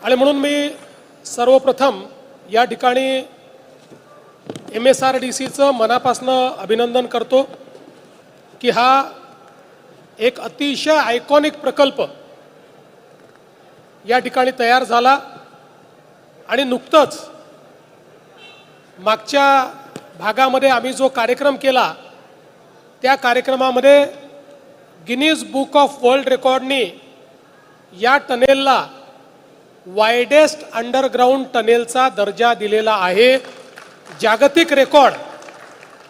आणि म्हणून मी सर्वप्रथम या ठिकाणी MSRDCचं मनापासून अभिनंदन करतो की हा एक अतिशय आयकॉनिक प्रकल्प या ठिकाणी तयार झाला आणि नुकतंच मागच्या भागामध्ये आम्ही जो कार्यक्रम केला त्या कार्यक्रमामध्ये गिनीज बुक ऑफ वर्ल्ड रेकॉर्डनी या टनेलला वाइडेस्ट अंडरग्राउंड टनेलचा दर्जा दिलेला आहे। जागतिक रेकॉर्ड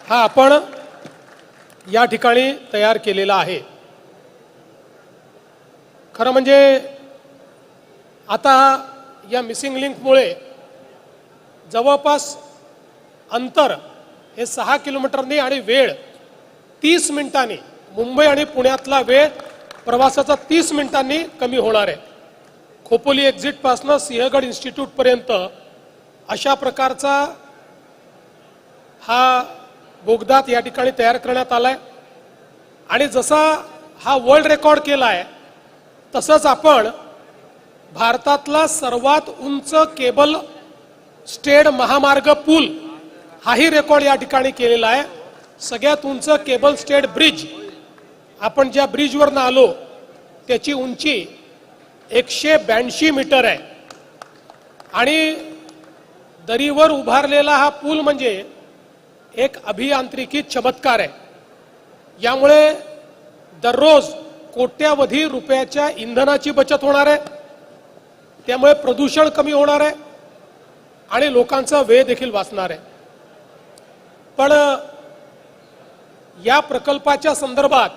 हा आपण या ठिकाणी तयार केलेला आहे। खरं म्हणजे आता या मिसिंग लिंकमुळे जवळपास अंतर हे 6 किलोमीटरनी आणि वेळ 30 मिनिटांनी, मुंबई आणि पुण्यातला वेळ प्रवासाचा 30 मिनिटांनी कमी होणार आहे। खोपोली एक्झिट पासून सिंहगड इन्स्टिट्यूट पर्यंत अशा प्रकारचा हा बोगदा या ठिकाणी तयार करण्यात आलाय आणि जसा हा वर्ल्ड रेकॉर्ड केलाय तसंच आपण भारतातला सर्वात उंच केबल स्टेड महामार्ग पूल हाही रेकॉर्ड या ठिकाणी केलेला आहे। सगळ्यात उंच केबल स्टेड ब्रिज, आपण ज्या ब्रिजवरनं आलो त्याची उंची 182 मीटर आहे आणि दरीवर उभारलेला हा पूल म्हणजे एक अभियांत्रिकी चमत्कार आहे। यामुळे दररोज कोट्यावधी रुपयाच्या इंधनाची बचत होणार आहे, त्यामुळे प्रदूषण कमी होणार आहे आणि लोकांचा वेळ देखील वाचणार आहे। पण या प्रकल्पाच्या संदर्भात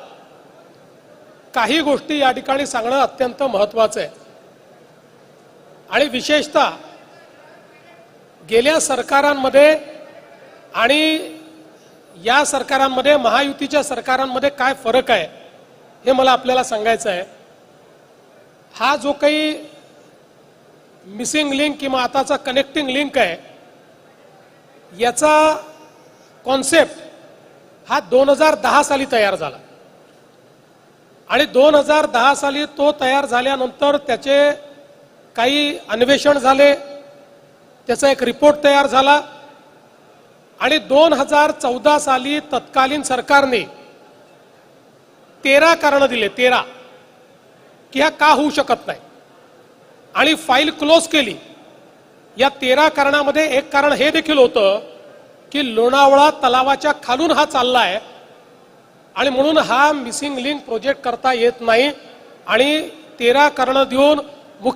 काही गोष्टी या ठिकाणी सांगणं अत्यंत महत्त्वाचं आहे आणि विशेषतः गेल्या सरकारांमध्ये आणि या सरकारांमध्ये, महायुतीच्या सरकारांमध्ये काय फरक आहे हे मला आपल्याला सांगायचं आहे। हा जो काही मिसिंग लिंक किंवा आताचा कनेक्टिंग लिंक आहे याचा कॉन्सेप्ट हा 2010 साली तयार झाला आणि 2010 साली तो तयार झाल्यानंतर त्याचे काही अन्वेषण झाले, त्याचा एक रिपोर्ट तयार झाला आणि 2014 साली तत्कालीन सरकारने 13 कारणं दिले, 13 की हा का होऊ शकत नाही आणि फाईल क्लोज केली। या 13 कारणामध्ये एक कारण हे देखील होतं की लोणावळा तलावाच्या खालून हा चाललाय आणि म्हणून हा मिसिंग लिंक प्रोजेक्ट करता येत नाही आणि 13 कारणं देऊन